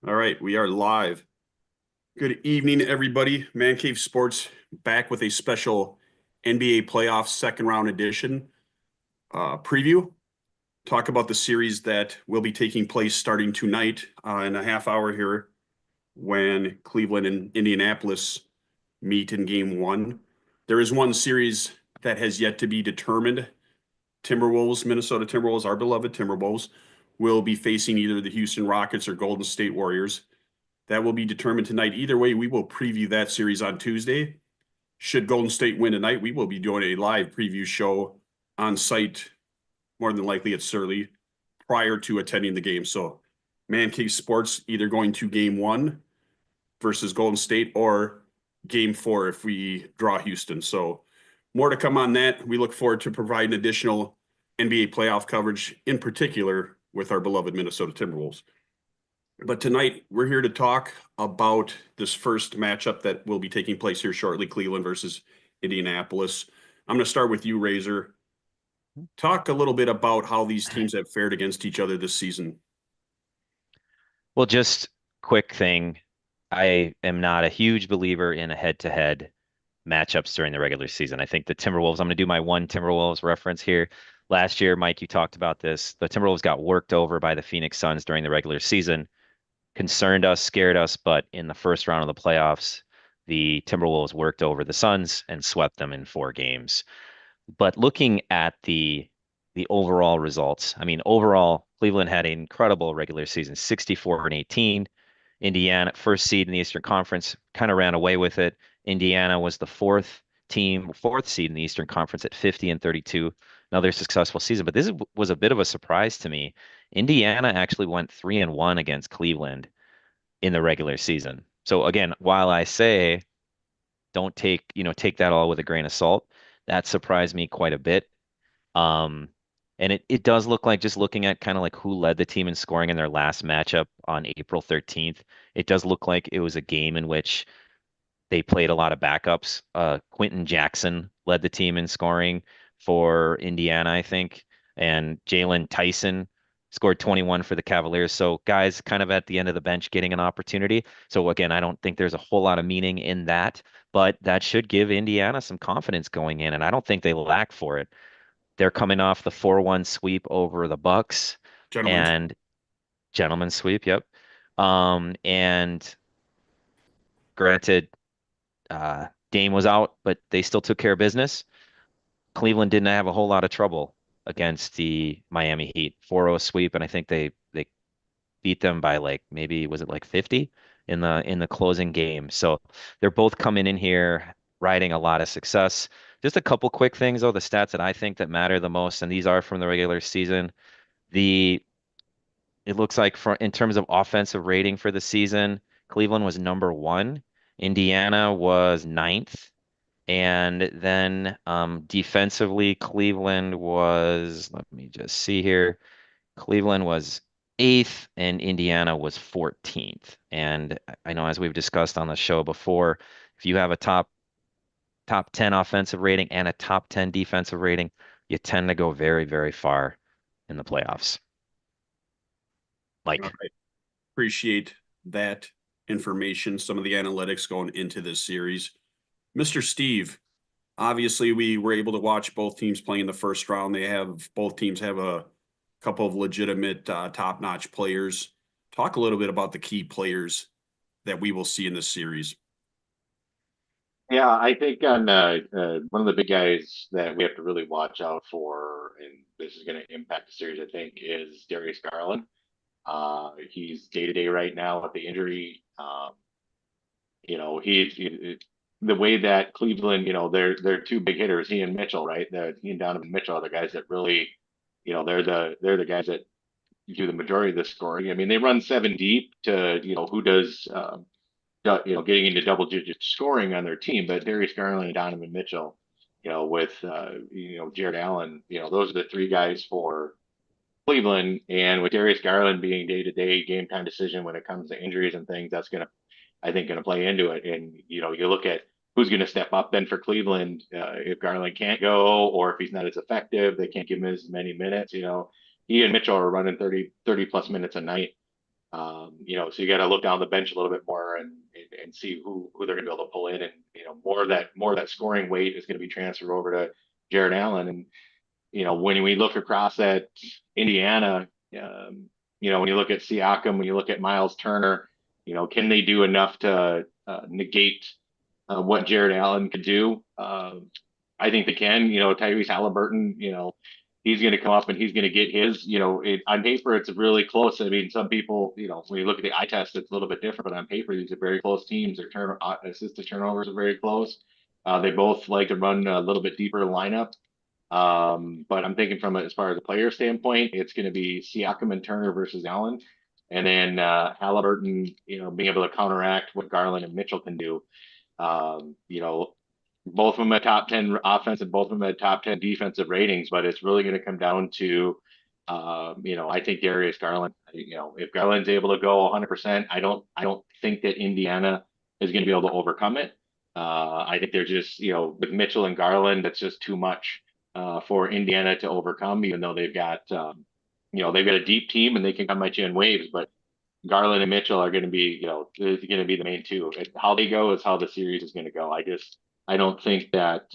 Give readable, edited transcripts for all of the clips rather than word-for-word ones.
All right, we are live. Good evening, everybody. Man Cave Sports back with a special NBA playoff second round edition preview. Talk about the series that will be taking place starting tonight in a half hour here when Cleveland and Indianapolis meet in game one. There is one series that has yet to be determined. Timberwolves, Minnesota Timberwolves, our beloved Timberwolves, will be facing either the Houston Rockets or Golden State Warriors. That will be determined tonight. Either way, we will preview that series on Tuesday. Should Golden State win tonight, we will be doing a live preview show on site, more than likely at Surly, prior to attending the game. So, Man Cave Sports either going to game one versus Golden State or game four if we draw Houston. So, more to come on that. We look forward to providing additional NBA playoff coverage, in particular with our beloved Minnesota Timberwolves. But tonight, we're here to talk about this first matchup that will be taking place here shortly, Cleveland versus Indianapolis. I'm going to start with you, Razor. Talk a little bit about how these teams have fared against each other this season. Well, just quick thing. I am not a huge believer in a head-to-head matchups during the regular season. I think the Timberwolves, I'm going to do my one Timberwolves reference here. Last year, Mike, you talked about this. The Timberwolves got worked over by the Phoenix Suns during the regular season, concerned us, scared us, but in the first round of the playoffs, the Timberwolves worked over the Suns and swept them in 4 games. But looking at the overall results, I mean, overall, Cleveland had an incredible regular season, 64-18. Indiana, first seed in the Eastern Conference, kind of ran away with it. Indiana was the fourth seed in the Eastern Conference at 50-32. Another successful season, but this was a bit of a surprise to me. Indiana actually went 3-1 against Cleveland in the regular season. So again, while I say don't take that all with a grain of salt, that surprised me quite a bit. Um, and it does look like, just looking at kind of like who led the team in scoring in their last matchup on April 13th, it does look like it was a game in which they played a lot of backups. Quentin Jackson led the team in scoring for Indiana, I think, and Jalen Tyson scored 21 for the Cavaliers. So guys kind of at the end of the bench getting an opportunity. So again, I don't think there's a whole lot of meaning in that, but that should give Indiana some confidence going in, and I don't think they lack for it. They're coming off the 4-1 sweep over the Bucks Gentlemen, and gentlemen sweep, yep. And granted, Dame was out, but they still took care of business. Cleveland didn't have a whole lot of trouble against the Miami Heat. 4-0 sweep, and I think they beat them by, like, maybe was it like 50 in the closing game. So they're both coming in here riding a lot of success. Just a couple quick things though, the stats that I think that matter the most, and these are from the regular season. The It looks like, for in terms of offensive rating for the season, Cleveland was number one, Indiana was ninth, and then defensively, Cleveland was, let me just see here, Cleveland was eighth and Indiana was 14th. And I know, as we've discussed on the show before, if you have a top 10 offensive rating and a top 10 defensive rating, you tend to go very, very far in the playoffs. all Mike. right. Appreciate that information, some of the analytics going into this series. Mr. Steve, obviously we were able to watch both teams play in the first round. Both teams have a couple of legitimate top-notch players. Talk a little bit about the key players that we will see in this series. Yeah, I think on one of the big guys that we have to really watch out for, and this is going to impact the series, I think, is Darius Garland. He's day to day right now with the injury. The way that Cleveland, they're two big hitters, he and Mitchell, right? He and Donovan Mitchell are the guys that really, they're the guys that do the majority of the scoring. I mean, they run seven deep to, who does getting into double digit scoring on their team. But Darius Garland and Donovan Mitchell, with Jared Allen, those are the three guys for Cleveland. And with Darius Garland being day to day game time decision when it comes to injuries and things, that's I think, going to play into it. And you look at who's going to step up then for Cleveland if Garland can't go, or if he's not as effective, they can't give him as many minutes. He and Mitchell are running 30 plus minutes a night So you got to look down the bench a little bit more and see who they're going to be able to pull in, and more of that scoring weight is going to be transferred over to Jared Allen. And when we look across at Indiana, when you look at Siakam, when you look at Miles Turner, can they do enough to negate what Jared Allen could do? I think they can. Tyrese Halliburton, he's going to come up and he's going to get his. On paper, it's really close. I mean, some people, when you look at the eye test, it's a little bit different, but on paper, these are very close teams. Their assisted turnovers are very close. They both like to run a little bit deeper lineup. But I'm thinking from as far as the player standpoint, it's going to be Siakam and Turner versus Allen, and then Halliburton, being able to counteract what Garland and Mitchell can do. Both of them at top 10 offense and both of them at top 10 defensive ratings, but it's really going to come down to, I think Darius Garland. If Garland's able to go 100%, I don't think that Indiana is going to be able to overcome it. I think they're just, with Mitchell and Garland, that's just too much for Indiana to overcome, even though they've got a deep team and they can come at you in waves. But Garland and Mitchell are going to be, the main two. How they go is how the series is going to go. I don't think that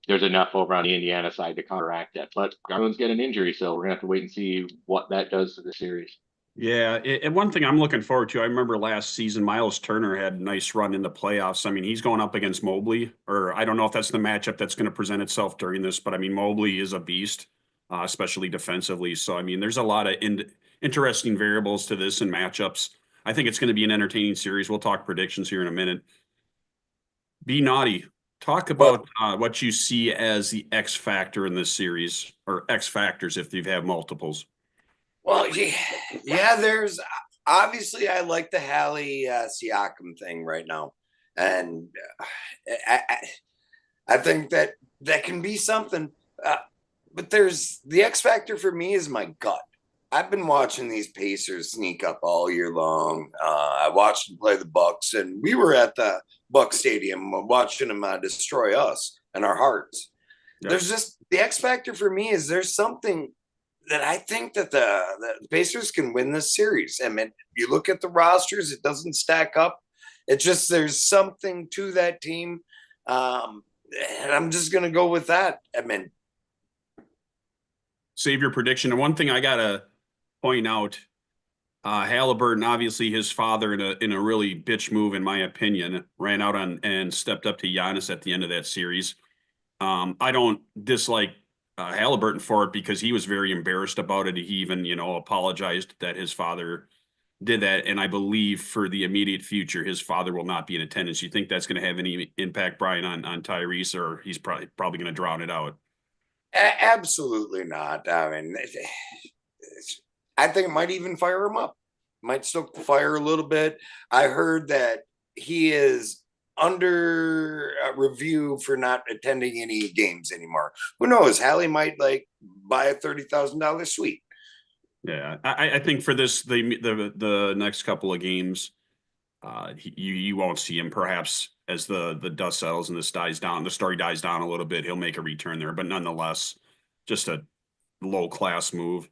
there's enough over on the Indiana side to counteract that. But Garland's got an injury, so we're gonna have to wait and see what that does to the series. Yeah, and one thing I'm looking forward to, I remember last season, Miles Turner had a nice run in the playoffs. I mean, he's going up against Mobley, or I don't know if that's the matchup that's going to present itself during this, but I mean, Mobley is a beast, especially defensively. So, I mean, there's a lot of interesting variables to this and matchups. I think it's going to be an entertaining series. We'll talk predictions here in a minute. Be naughty. Talk about what you see as the X factor in this series, or X factors if you have multiples. Well, yeah, there's obviously I like the Hallie Siakam thing right now, and I think that can be something. But there's the X factor for me is my gut. I've been watching these Pacers sneak up all year long. I watched them play the Bucks, and we were at the Bucks Stadium watching them destroy us and our hearts. Yeah. There's just the X factor for me is there's something that I think that the Pacers can win this series. I mean, you look at the rosters, it doesn't stack up. It's just there's something to that team, and I'm just going to go with that. I mean, save your prediction. And one thing I gotta point out, Halliburton, obviously his father in a really bitch move, in my opinion, ran out and stepped up to Giannis at the end of that series. I don't dislike Halliburton for it because he was very embarrassed about it. He even, apologized that his father did that. And I believe for the immediate future, his father will not be in attendance. You think that's going to have any impact, Brian, on Tyrese, or he's probably going to drown it out? Absolutely not. I mean, I think it might even fire him up. Might stoke the fire a little bit. I heard that he is under review for not attending any games anymore. Who knows? Hallie might buy a $30,000 suite. Yeah, I think for this the next couple of games, you won't see him. Perhaps as the dust settles and this dies down, the story dies down a little bit, he'll make a return there. But nonetheless, just a low class move.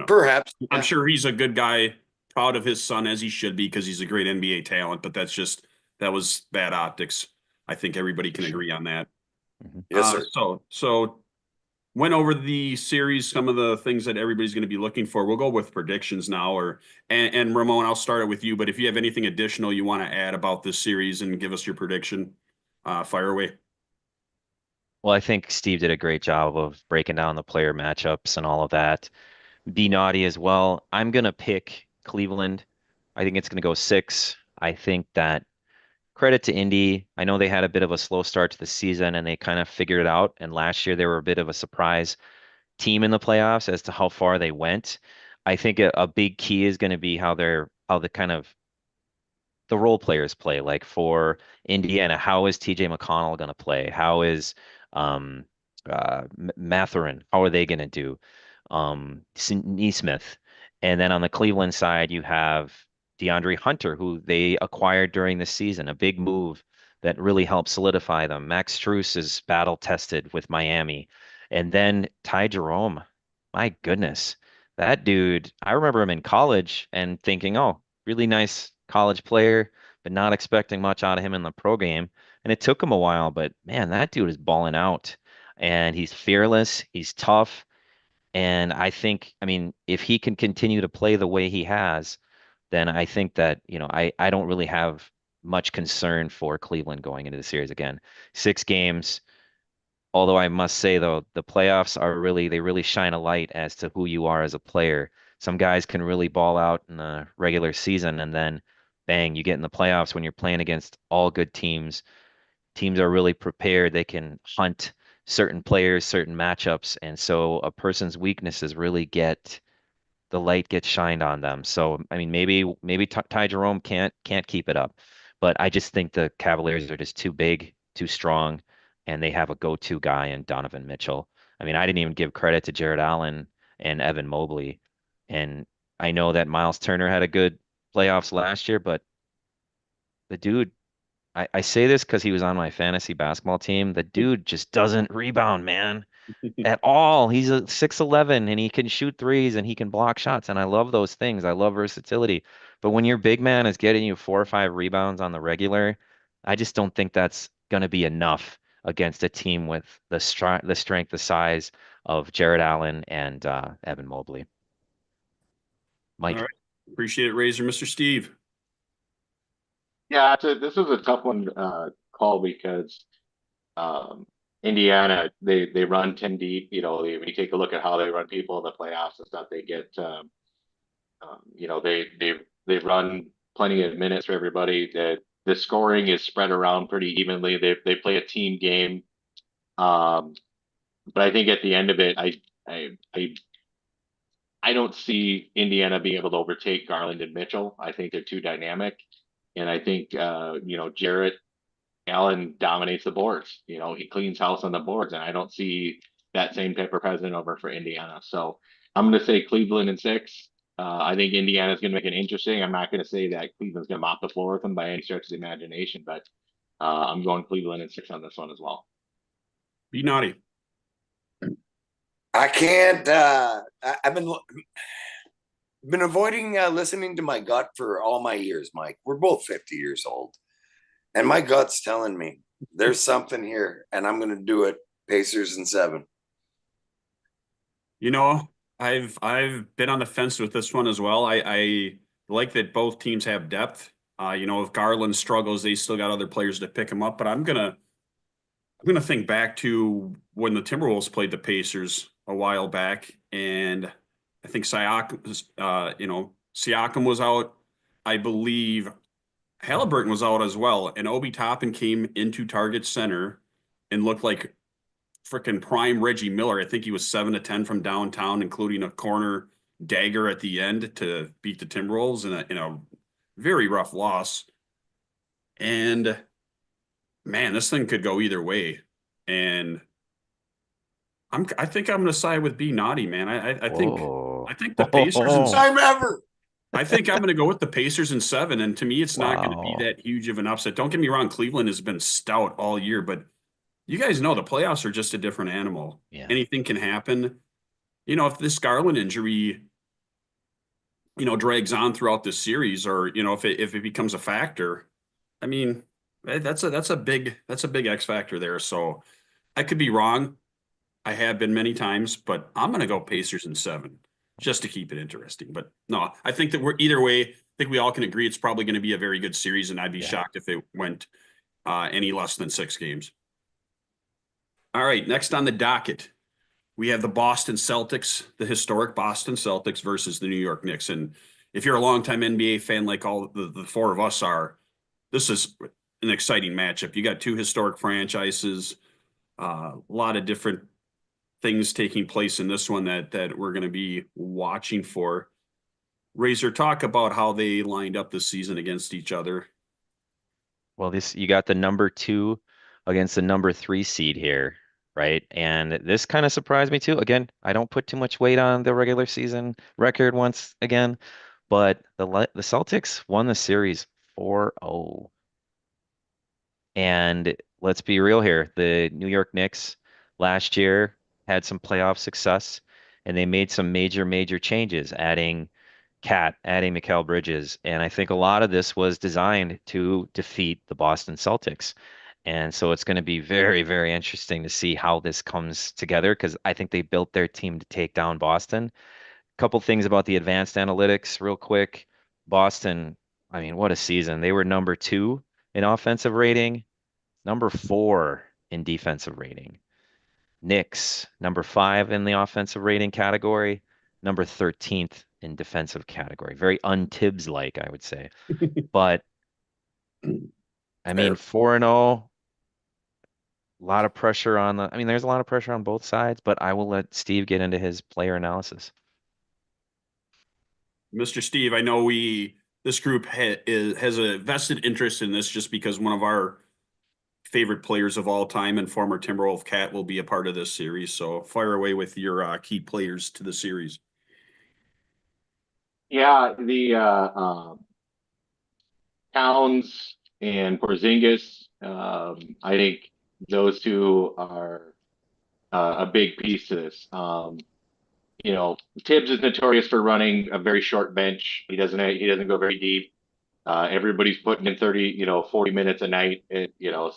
Perhaps. Yeah. I'm sure he's a good guy, proud of his son as he should be because he's a great NBA talent. But that was bad optics. I think everybody can agree on that. Mm-hmm. Yes, sir. So went over the series, some of the things that everybody's going to be looking for. We'll go with predictions now, and Ramon, I'll start it with you. But if you have anything additional you want to add about this series and give us your prediction, fire away. Well, I think Steve did a great job of breaking down the player matchups and all of that. Be naughty as well. I'm going to pick Cleveland. I think it's going to go 6. I think that credit to Indy. I know they had a bit of a slow start to the season and they kind of figured it out. And last year they were a bit of a surprise team in the playoffs as to how far they went. I think a big key is going to be how the kind of the role players play. Like for Indiana, how is TJ McConnell going to play? How is Mathurin? How are they going to do? Nesmith. And then on the Cleveland side, you have DeAndre Hunter, who they acquired during the season, a big move that really helped solidify them. Max Strus is battle tested with Miami. And then Ty Jerome, my goodness, That dude, I remember him in college and thinking, oh, really nice college player, but not expecting much out of him in the pro game. And it took him a while, but man, that dude is balling out. And he's fearless, he's tough. And I think, I mean, if he can continue to play the way he has, then I think that, I don't really have much concern for Cleveland going into the series again. 6 games. Although I must say though, the playoffs they really shine a light as to who you are as a player. Some guys can really ball out in the regular season and then bang, you get in the playoffs when you're playing against all good teams. Teams are really prepared. They can hunt certain players, certain matchups, and so a person's weaknesses really get the light gets shined on them. So I mean, maybe Ty Jerome can't keep it up, but I just think the Cavaliers are just too big, too strong, and they have a go-to guy in Donovan Mitchell. I mean, I didn't even give credit to Jared Allen and Evan Mobley, and I know that Miles Turner had a good playoffs last year, but the dude. I say this because he was on my fantasy basketball team. The dude just doesn't rebound, man, at all. He's a 6'11" and he can shoot threes and he can block shots. And I love those things. I love versatility. But when your big man is getting you 4 or 5 rebounds on the regular, I just don't think that's going to be enough against a team with the strength, the size of Jared Allen and Evan Mobley. All Mike. right. Appreciate it, Razor. Mr. Steve. Yeah, this was a tough one call because Indiana they run 10 deep. When you take a look at how they run people in the playoffs and stuff, they get they run plenty of minutes for everybody. The scoring is spread around pretty evenly. They play a team game. Um, but I think at the end of it, I I I don't see Indiana being able to overtake Garland and Mitchell. I think they're too dynamic. And I think Jarrett Allen dominates the boards. He cleans house on the boards, and I don't see that same type of president over for Indiana. So I'm going to say Cleveland in 6. I think Indiana's going to make it interesting. I'm not going to say that Cleveland's going to mop the floor with them by any stretch of the imagination, but I'm going Cleveland in 6 on this one as well. Be naughty. I can't. I've been avoiding listening to my gut for all my years, Mike. We're both 50 years old. And my gut's telling me there's something here, and I'm going to do it. Pacers in 7. I've been on the fence with this one as well. I like that both teams have depth. If Garland struggles, they still got other players to pick him up. But I'm gonna think back to when the Timberwolves played the Pacers a while back, and I think Siakam was out. I believe Halliburton was out as well, and Obi Toppin came into Target Center and looked like freaking prime Reggie Miller. I think he was 7 of 10 from downtown, including a corner dagger at the end to beat the Timberwolves in a very rough loss. And man, this thing could go either way. And I think I'm going to side with B Naughty, man. I think the Pacers in Time ever. I think I'm going to go with the Pacers in 7. And to me, it's not going to be Wow. that huge of an upset. Don't get me wrong, Cleveland has been stout all year, but you guys know the playoffs are just a different animal. Yeah. Anything can happen. If this Garland injury, drags on throughout this series, or if it becomes a factor, I mean, that's a big X factor there. So I could be wrong. I have been many times, but I'm going to go Pacers in 7 just to keep it interesting. But no, I think that we're either way. I think we all can agree it's probably going to be a very good series, and I'd be shocked if it went any less than 6 games. All right, next on the docket, we have the Boston Celtics, the historic Boston Celtics versus the New York Knicks. And if you're a longtime NBA fan like all the 4 of us are, this is an exciting matchup. You got 2 historic franchises, a lot of different things taking place in this one that we're going to be watching for. Razor, talk about how they lined up this season against each other. Well, you got the number 2 against the number 3 seed here, right? And this kind of surprised me too. Again, I don't put too much weight on the regular season record once again, but the Celtics won the series 4-0. And let's be real here, the New York Knicks last year had some playoff success, and they made some major changes, adding Cat, adding Mikal Bridges. And I think a lot of this was designed to defeat the Boston Celtics. And so it's going to be very interesting to see how this comes together because I think they built their team to take down Boston. Couple things about the advanced analytics, real quick. Boston, I mean, what a season. They were number 2 in offensive rating, number 4 in defensive rating. Knicks, number 5 in the offensive rating category, number 13th in defensive category. Very un-Tibbs like, I would say. But I mean, Fair. 4-0, a lot of pressure on the, I mean, there's a lot of pressure on both sides, but I will let Steve get into his player analysis. Mr. Steve, I know this group has a vested interest in this just because one of our favorite players of all time and former Timberwolf Cat will be a part of this series. So fire away with your key players to the series. Yeah, the Towns and Porzingis, I think those two are a big piece to this. You know, Tibbs is notorious for running a very short bench. He doesn't go very deep. Everybody's putting in 30, 40 minutes a night,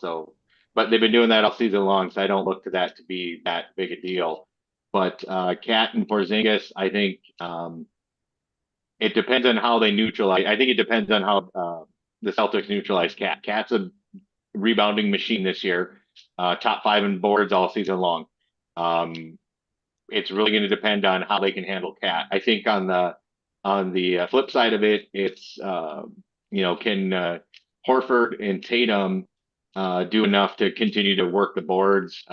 so, but they've been doing that all season long. So I don't look to that to be that big a deal. But Cat and Porzingis, I think it depends on how they neutralize. I think it depends on how the Celtics neutralize Cat. Cat's a rebounding machine this year, top 5 in boards all season long. It's really going to depend on how they can handle Cat. I think on the flip side of it, it's can Horford and Tatum do enough to continue to work the boards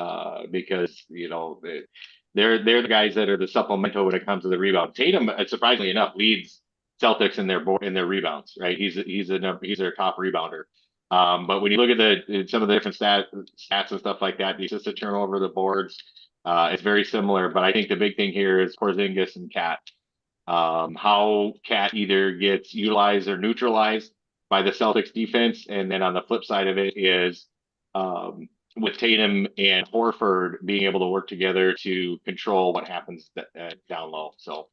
because they're the guys that are the supplemental when it comes to the rebound. Tatum, surprisingly enough, leads Celtics in their rebounds. Right, he's their top rebounder. But when you look at some of the different stats and stuff like that, the assisted turnover, the boards, it's very similar. But I think the big thing here is Porzingis and Cat. How Cat either gets utilized or neutralized by the Celtics defense, and then on the flip side of it is with Tatum and Horford being able to work together to control what happens down low. So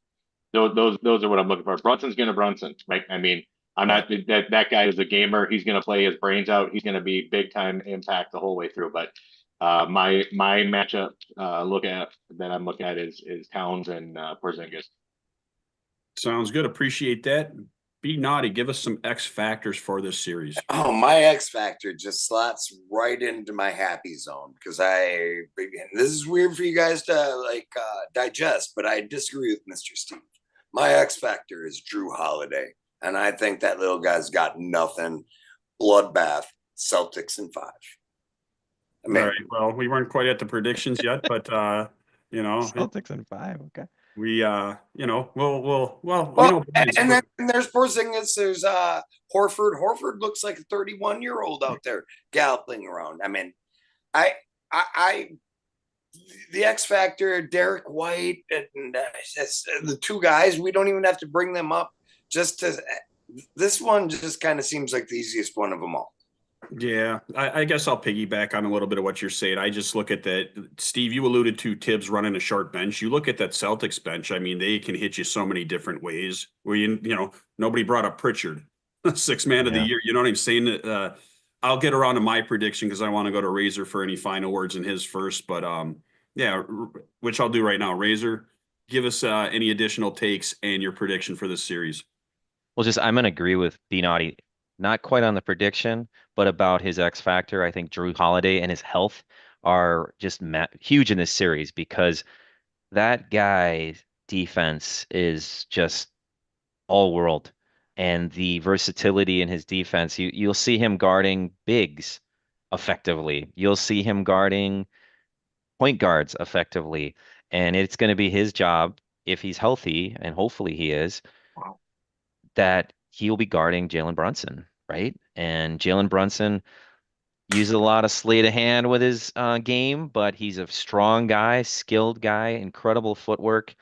those are what I'm looking for. Brunson's going to Brunson, right? I mean, I'm not that guy is a gamer. He's going to play his brains out. He's going to be big time impact the whole way through. But my matchup that I'm looking at is Towns and Porzingis. Sounds good. Appreciate that. Be naughty. Give us some X factors for this series. Oh, my X factor just slots right into my happy zone because this is weird for you guys to digest, but I disagree with Mr. Steve. My X factor is Jrue Holiday, and I think that little guy's got nothing. Bloodbath, Celtics in 5. All right. Well, we weren't quite at the predictions yet, but Celtics in 5. Okay. We and then there's Porzingis, there's Horford. Horford looks like a 31-year-old out there galloping around. I mean, the X factor, Derek White, and the two guys, we don't even have to bring them up. This one just kind of seems like the easiest one of them all. Yeah, I guess I'll piggyback on a little bit of what you're saying. I just look at that. Steve, you alluded to Tibbs running a short bench. You look at that Celtics bench. I mean, they can hit you so many different ways. Nobody brought up Pritchard, 6th man of the year. You know what I'm saying? I'll get around to my prediction because I want to go to Razor for any final words in his first. But which I'll do right now. Razor, give us any additional takes and your prediction for this series. Well, I'm going to agree with B Naughty. Not quite on the prediction, but about his X factor. I think Jrue Holiday and his health are just huge in this series because that guy's defense is just all world. And the versatility in his defense, you'll see him guarding bigs effectively. You'll see him guarding point guards effectively. And it's going to be his job, if he's healthy, and hopefully he is, that he'll be guarding Jalen Brunson, right? And Jalen Brunson uses a lot of sleight of hand with his game, but he's a strong guy, skilled guy, incredible footwork.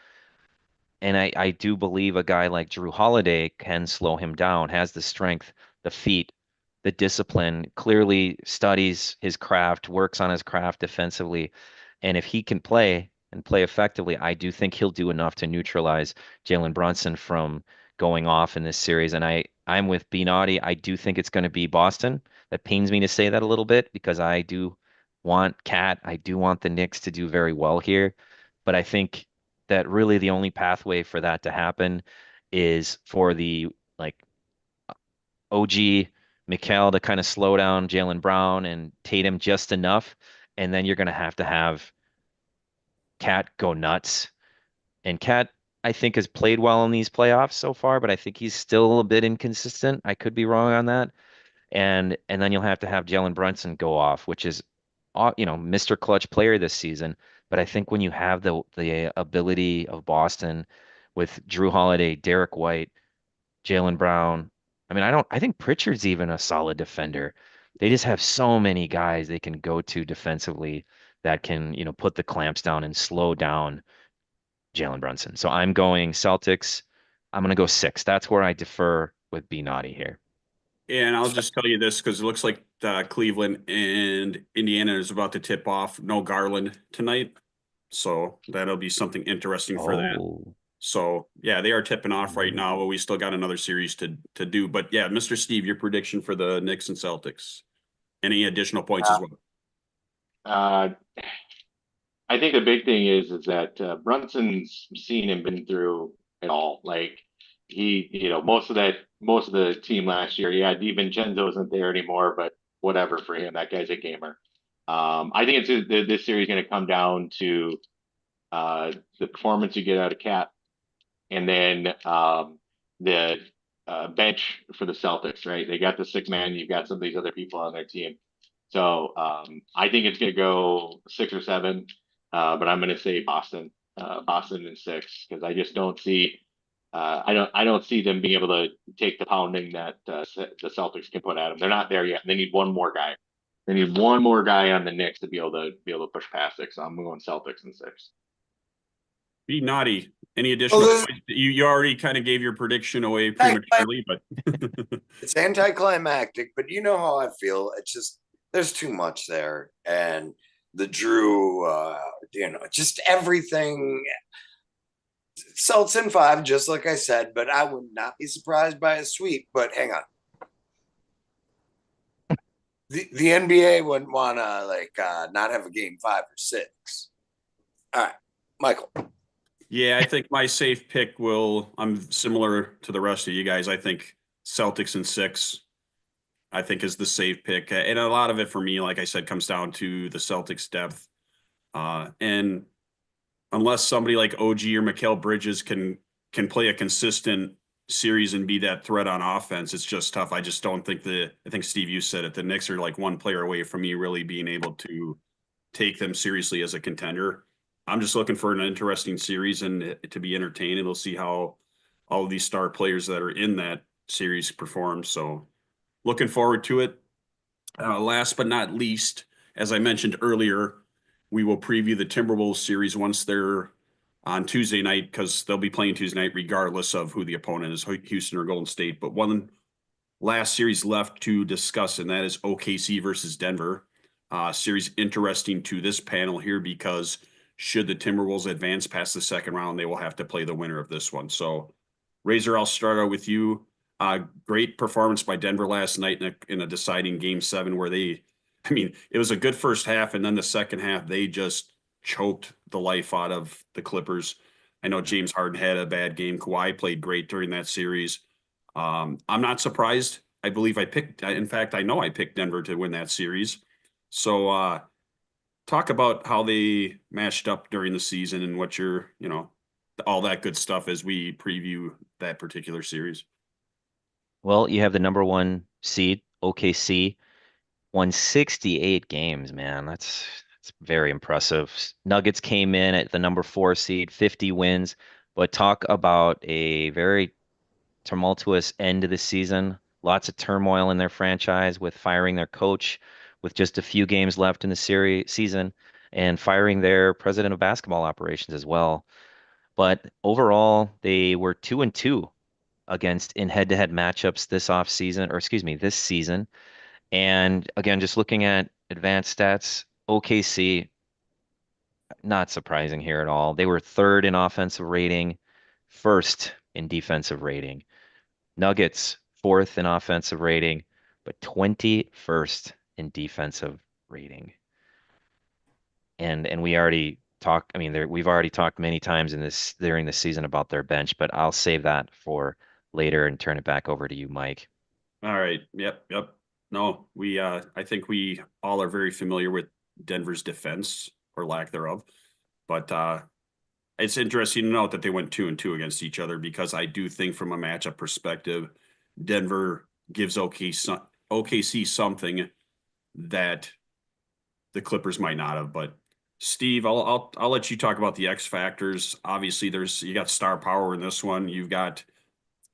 And I do believe a guy like Jrue Holiday can slow him down, has the strength, the feet, the discipline, clearly studies his craft, works on his craft defensively. And if he can play and play effectively, I do think he'll do enough to neutralize Jalen Brunson from going off in this series. And I'm with B Naughty. I do think it's going to be Boston. That pains me to say that a little bit because I do want Cat. I do want the Knicks to do very well here. But I think that really the only pathway for that to happen is for the like OG Mikal to kind of slow down Jalen Brown and Tatum just enough. And then you're going to have Cat go nuts. And Cat, I think, has played well in these playoffs so far, but I think he's still a bit inconsistent. I could be wrong on that. And then you'll have to have Jalen Brunson go off, which is, Mr. Clutch player this season. But I think when you have the ability of Boston with Drew Holiday, Derek White, Jalen Brown, I think Pritchard's even a solid defender. They just have so many guys they can go to defensively that can, put the clamps down and slow down Jalen Brunson. So I'm going Celtics. I'm going to go 6. That's where I defer with B Naughty here. And I'll just tell you this because it looks like Cleveland and Indiana is about to tip off. No Garland tonight. So that'll be something interesting for that. Oh, So yeah, they are tipping off right now, but we still got another series to do. But yeah, Mr. Steve, your prediction for the Knicks and Celtics. Any additional points as well? Uh, I think the big thing is that Brunson's seen and been through it all. Like he, most of the team last year, yeah, DiVincenzo isn't there anymore, but whatever for him. That guy's a gamer. I think this series going to come down to the performance you get out of Cat, and then the bench for the Celtics. Right, they got the 6 man. You've got some of these other people on their team. So I think it's going to go 6 or 7, but I'm going to say Boston, Boston in 6, because I just don't see, I don't see them being able to take the pounding that the Celtics can put at them. They're not there yet. They need one more guy. They need one more guy on the Knicks to be able to push past it. So I'm going Celtics in 6. Be naughty. Any additional points? You already kind of gave your prediction away prematurely, but it's anticlimactic, but you know how I feel. It's just there's too much there, and the Drew, just everything. Celts in 5, just like I said, but I would not be surprised by a sweep. But hang on, the NBA wouldn't want to not have a game 5 or 6. All right, Michael. Yeah, I think my safe pick I'm similar to the rest of you guys. I think Celtics in 6, I think is the safe pick. And a lot of it for me, like I said, comes down to the Celtics depth. And unless somebody like OG or Mikal Bridges can play a consistent series and be that threat on offense, it's just tough. I just don't think I think Steve, you said it, the Knicks are like one player away from me really being able to take them seriously as a contender. I'm just looking for an interesting series and to be entertained, and we'll see how all of these star players that are in that series perform. So looking forward to it. Last but not least, as I mentioned earlier, we will preview the Timberwolves series once they're on Tuesday night, because they'll be playing Tuesday night regardless of who the opponent is, Houston or Golden State. But one last series left to discuss, and that is OKC versus Denver. Series interesting to this panel here because should the Timberwolves advance past the second round, they will have to play the winner of this one. So, Razor, I'll start out with you. Great performance by Denver last night in a deciding Game 7 where it was a good first half, and then the second half, they just choked the life out of the Clippers. I know James Harden had a bad game. Kawhi played great during that series. I'm not surprised. I believe I know I picked Denver to win that series. So, talk about how they matched up during the season and what all that good stuff as we preview that particular series. Well, you have the number 1 seed, OKC, won 68 games, man. That's very impressive. Nuggets came in at the number 4 seed, 50 wins, but talk about a very tumultuous end to the season. Lots of turmoil in their franchise with firing their coach with just a few games left in the season and firing their president of basketball operations as well. But overall, they were 2-2 against in head-to-head matchups this season. And again, just looking at advanced stats, OKC, not surprising here at all. They were third in offensive rating, first in defensive rating. Nuggets, fourth in offensive rating, but 21st in defensive rating. And we already talked, I mean, we've already talked many times during this season about their bench, but I'll save that for later and turn it back over to you, Mike. All right. Yep. No, I think we all are very familiar with Denver's defense or lack thereof. But it's interesting to note that they went 2-2 against each other, because I do think from a matchup perspective, Denver gives OKC something that the Clippers might not have. But Steve, I'll let you talk about the X factors. Obviously, you got star power in this one. You've got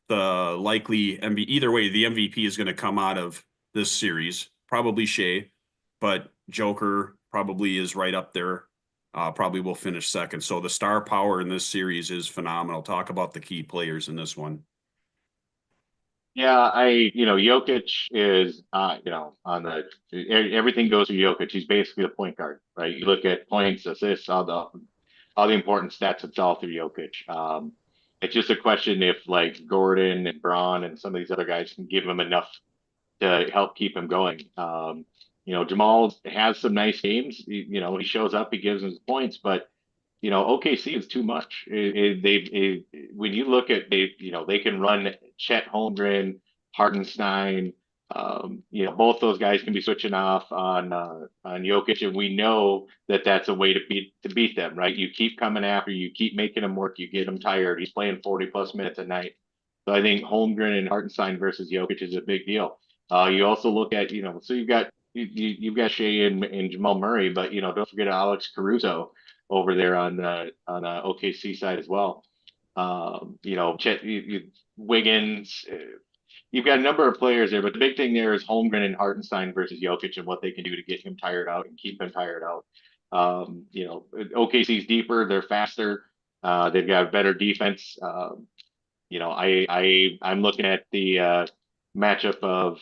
the likely MVP. Either way, the MVP is going to come out of this series, probably Shea, but Joker probably is right up there. Probably will finish second. So the star power in this series is phenomenal. Talk about the key players in this one. Yeah, Jokic is, on everything goes to Jokic. He's basically the point guard, right? You look at points, assists, all the important stats. It's all through Jokic. It's just a question if like Gordon and Braun and some of these other guys can give him enough to help keep him going. Jamal has some nice games. He shows up, he gives him his points, but OKC is too much. When you look at they can run Chet Holmgren, Hartenstein. Both those guys can be switching off on Jokic, and we know that that's a way to beat them, right? You keep coming after, you keep making him work, you get him tired. He's playing 40+ minutes a night. So I think Holmgren and Hartenstein versus Jokic is a big deal. You also look at so you've got Shea and Jamal Murray, but don't forget Alex Caruso over there on OKC side as well. Chet, Wiggins. You've got a number of players there, but the big thing there is Holmgren and Hartenstein versus Jokic and what they can do to get him tired out and keep him tired out. OKC's deeper, they're faster, they've got better defense. I'm looking at the matchup of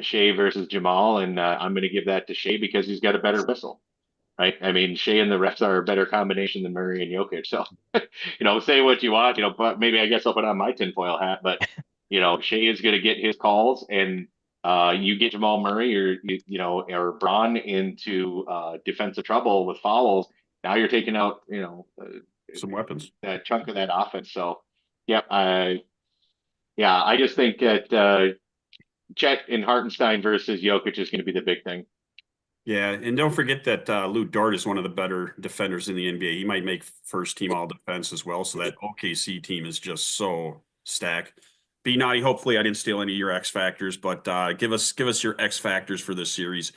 Shea versus Jamal, and I'm going to give that to Shea because he's got a better whistle. Right. I mean, Shea and the refs are a better combination than Murray and Jokic. So, say what you want, but maybe I guess I'll put on my tinfoil hat. But, Shea is going to get his calls, and you get Jamal Murray or Braun into defensive trouble with fouls. Now you're taking out, Some weapons, that chunk of that offense. So, yeah, I just think that Chet and Hartenstein versus Jokic is going to be the big thing. Yeah, and don't forget that Lou Dort is one of the better defenders in the NBA. He might make first team all defense as well. So that OKC team is just so stacked. B Naughty, hopefully I didn't steal any of your X factors, but give us your X factors for this series.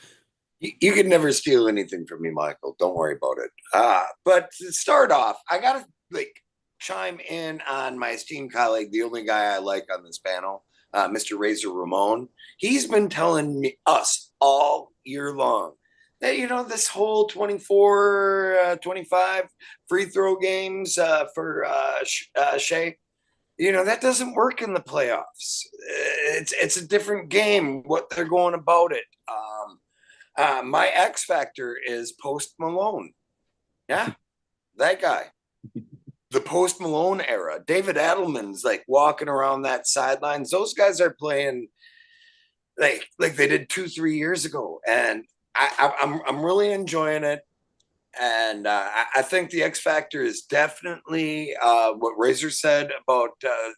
You could never steal anything from me, Michael. Don't worry about it. But to start off, I gotta chime in on my esteemed colleague, the only guy I like on this panel, Mr. Razor Ramon. He's been telling us all year long that this whole 24 25 free throw games for Shea, that doesn't work in the playoffs. It's a different game what they're going about it. My X factor is Post Malone. Yeah, that guy. The Post Malone era. David Adelman's walking around that sidelines. Those guys are playing like they did 2-3 years ago, and I'm really enjoying it. And I think the X factor is definitely what Razor said about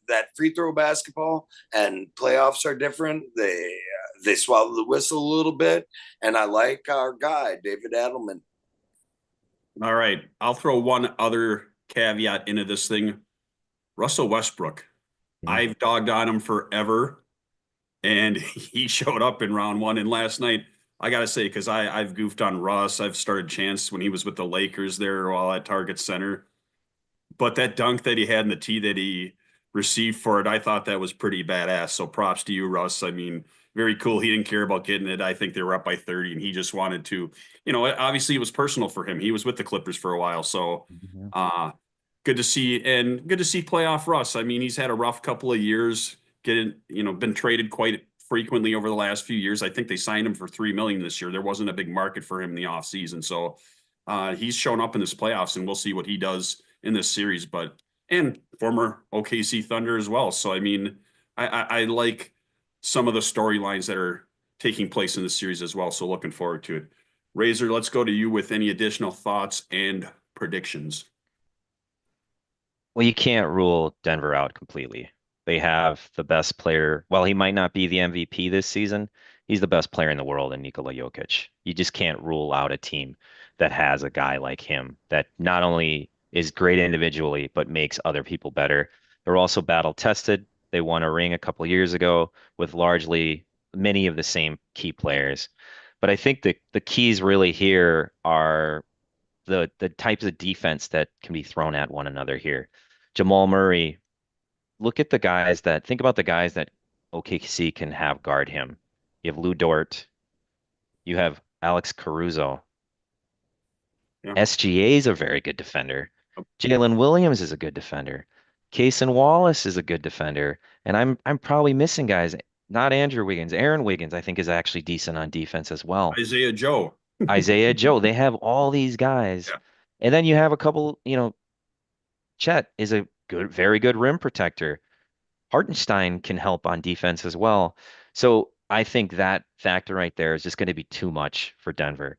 that free throw basketball, and playoffs are different. They swallow the whistle a little bit, and I like our guy David Adelman. All right, I'll throw one other caveat into this thing. Russell Westbrook. I've dogged on him forever, and he showed up in round one. And last night, I got to say, because I've goofed on Russ. I've started chants when he was with the Lakers there while at Target Center. But that dunk that he had in the tee that he received for it, I thought that was pretty badass. So props to you, Russ. I mean, very cool. He didn't care about getting it. I think they were up by 30, and he just wanted to, obviously it was personal for him. He was with the Clippers for a while. So good to see, and good to see playoff Russ. I mean, he's had a rough couple of years, been traded quite frequently over the last few years. I think they signed him for $3 million this year. There wasn't a big market for him in the offseason. So He's shown up in this playoffs, and we'll see what he does in this series. And former OKC Thunder as well. So I mean, I like some of the storylines that are taking place in the series as well. So looking forward to it. Razor, let's go to you with any additional thoughts and predictions. Well, you can't rule Denver out completely. They have the best player. While he might not be the MVP this season, he's the best player in the world in Nikola Jokic. You just can't rule out a team that has a guy like him that not only is great individually, but makes other people better. They're also battle tested. They won a ring a couple years ago with largely many of the same key players. But I think the keys really here are the types of defense that can be thrown at one another here. Jamal Murray, think about the guys that OKC can have guard him. You have Lou Dort, you have Alex Caruso. Yeah. SGA is a very good defender. Jalen Williams is a good defender. Cason Wallace is a good defender. And I'm probably missing guys. Not Andrew Wiggins. Aaron Wiggins, I think, is actually decent on defense as well. Isaiah Joe. Isaiah Joe. They have all these guys. Yeah. And then you have a couple, Chet is a very good rim protector. Hartenstein can help on defense as well. So I think that factor right there is just going to be too much for Denver.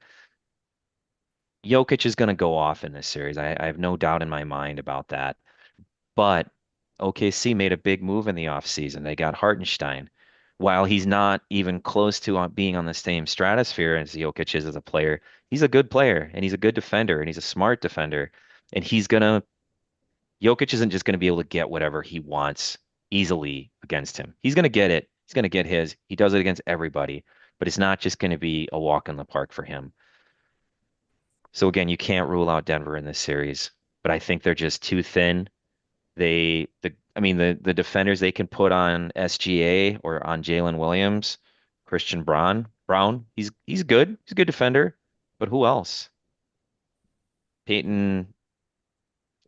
Jokic is going to go off in this series. I have no doubt in my mind about that. But OKC made a big move in the offseason. They got Hartenstein. While he's not even close to being on the same stratosphere as Jokic is as a player, he's a good player and he's a good defender and he's a smart defender. And Jokic isn't just going to be able to get whatever he wants easily against him. He's going to get it. He's going to get his. He does it against everybody, but it's not just going to be a walk in the park for him. So again, you can't rule out Denver in this series, but I think they're just too thin. The defenders they can put on SGA or on Jalen Williams, Christian Brown, he's good. He's a good defender, but who else? Peyton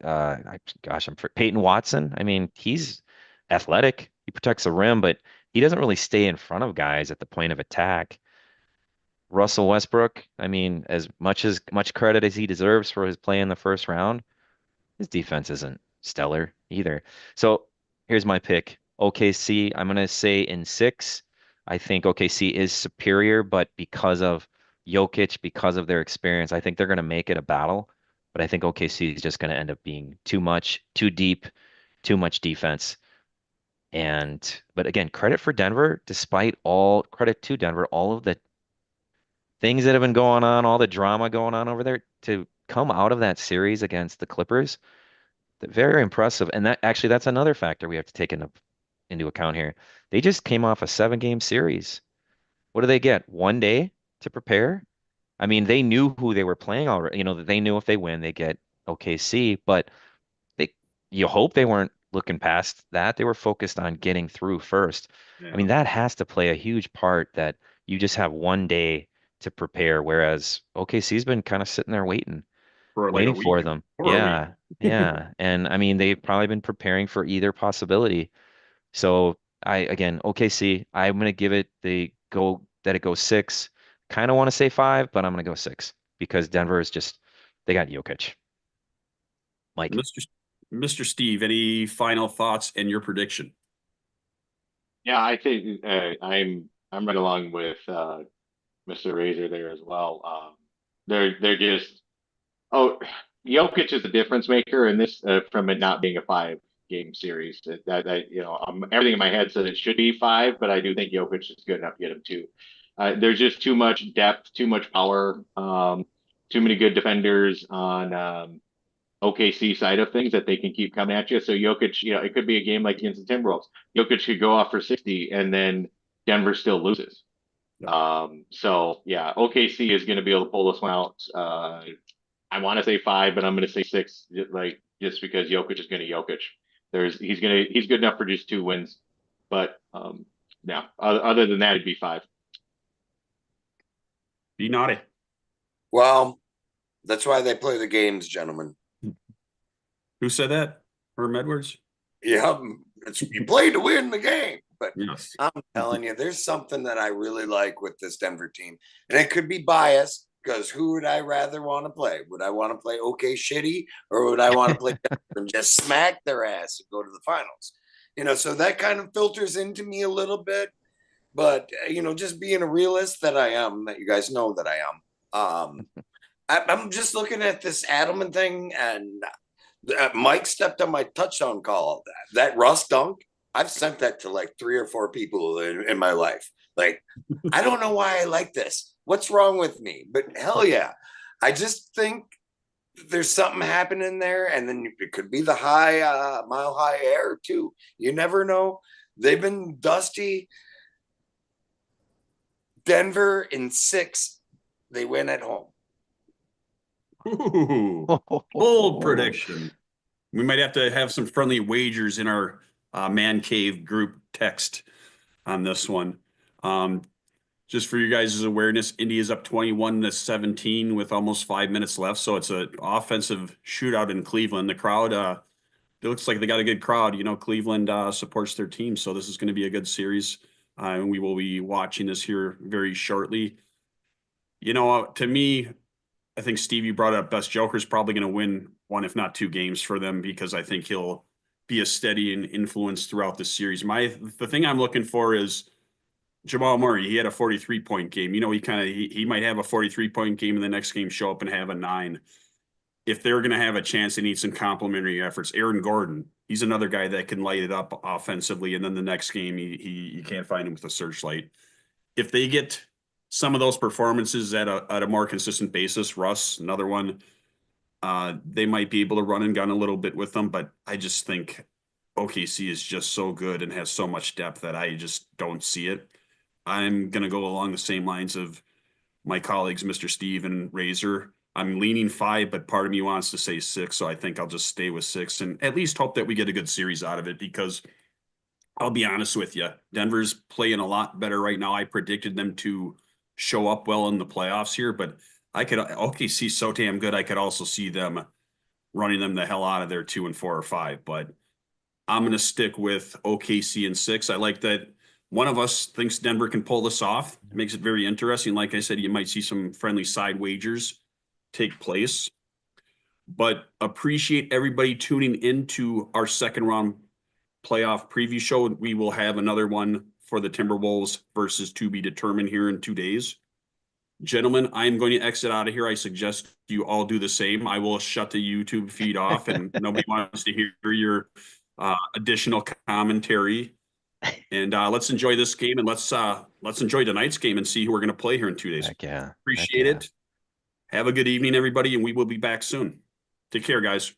Peyton Watson. I mean, he's athletic. He protects the rim, but he doesn't really stay in front of guys at the point of attack. Russell Westbrook, I mean, as much credit as he deserves for his play in the first round, his defense isn't stellar either. So here's my pick. OKC, I'm going to say in 6. I think OKC is superior, but because of Jokic, because of their experience, I think they're going to make it a battle. But I think OKC is just going to end up being too much, too deep, too much defense. But again, credit to Denver, all of the things that have been going on, all the drama going on over there, to come out of that series against the Clippers. Very impressive. And that's another factor we have to take into account here. They just came off a 7-game series. What do they get? 1 day to prepare? I mean, they knew who they were playing already. They knew if they win, they get OKC, but you hope they weren't looking past that. They were focused on getting through first. Yeah. I mean, that has to play a huge part, that you just have 1 day to prepare, whereas OKC's been kind of sitting there waiting for them. Yeah. Yeah. And I mean, they've probably been preparing for either possibility. So OKC, I'm going to give it it goes 6. Kind of want to say 5, but I'm going to go 6 because Denver is they got Jokic. Mike. Mr. Steve, any final thoughts and your prediction? Yeah, I think I'm right along with Mr. Razor there as well. They're just Jokic is a difference maker in this from it not being a 5-game series. Everything in my head said it should be 5, but I do think Jokic is good enough to get him 2. There's just too much depth, too much power, too many good defenders on OKC side of things that they can keep coming at you. So Jokic, it could be a game like against the Timberwolves. Jokic could go off for 60 and then Denver still loses. So yeah, OKC is going to be able to pull this one out. I want to say 5, but I'm going to say 6, just because Jokic is going to Jokic. He's good enough for just 2 wins, but yeah, other than that, it'd be 5. Be naughty. Well, that's why they play the games, gentlemen. Who said that? Herm Edwards? Yeah, you play to win the game. But yes. I'm telling you, there's something that I really like with this Denver team. And it could be biased, because who would I rather want to play? Would I want to play okay shitty, or would I want to play and just smack their ass and go to the finals? You know, so that kind of filters into me a little bit. But you know, just being a realist that I am, that you guys know that I am. I'm just looking at this Adelman thing, and Mike stepped on my touchdown call. That Russ dunk, I've sent that to like 3 or 4 people in my life. Like, I don't know why I like this. What's wrong with me? But hell yeah, I just think there's something happening there, and then it could be the high, mile high air too. You never know. They've been dusty. Denver in 6, they win at home. Ooh, bold prediction. We might have to have some friendly wagers in our man cave group text on this one. Just for you guys' awareness, Indy is up 21-17 with almost 5 minutes left. So it's an offensive shootout in Cleveland. The crowd, it looks like they got a good crowd. You know, Cleveland supports their team. So this is going to be a good series. And we will be watching this here very shortly. You know, to me, I think Steve, you brought up best Joker's probably going to win 1, if not 2 games for them, because I think he'll be a steady and influence throughout the series. The thing I'm looking for is Jamal Murray. He had a 43-point game. You know, he might have a 43-point game in the next game, show up and have a 9. If they're going to have a chance, they need some complementary efforts. Aaron Gordon, he's another guy that can light it up offensively, and then the next game you can't find him with a searchlight. If they get some of those performances at a more consistent basis, Russ, another one, they might be able to run and gun a little bit with them, but I just think OKC is just so good and has so much depth that I just don't see it. I'm going to go along the same lines of my colleagues, Mr. Steve and Razor. I'm leaning 5, but part of me wants to say 6, so I think I'll just stay with 6 and at least hope that we get a good series out of it, because I'll be honest with you, Denver's playing a lot better right now. I predicted them to show up well in the playoffs here, but OKC so damn good. I could also see them running them the hell out of there 2 and 4 or 5, but I'm going to stick with OKC and 6. I like that one of us thinks Denver can pull this off. It makes it very interesting. Like I said, you might see some friendly side wagers take place, but appreciate everybody tuning into our second round playoff preview show. We will have another one for the Timberwolves versus to be determined here in 2 days. Gentlemen, I am going to exit out of here. I suggest you all do the same. I will shut the YouTube feed off, and nobody wants to hear your additional commentary. And let's enjoy this game, and let's enjoy tonight's game and see who we're going to play here in 2 days. Heck yeah. Appreciate it. Have a good evening, everybody, and we will be back soon. Take care, guys.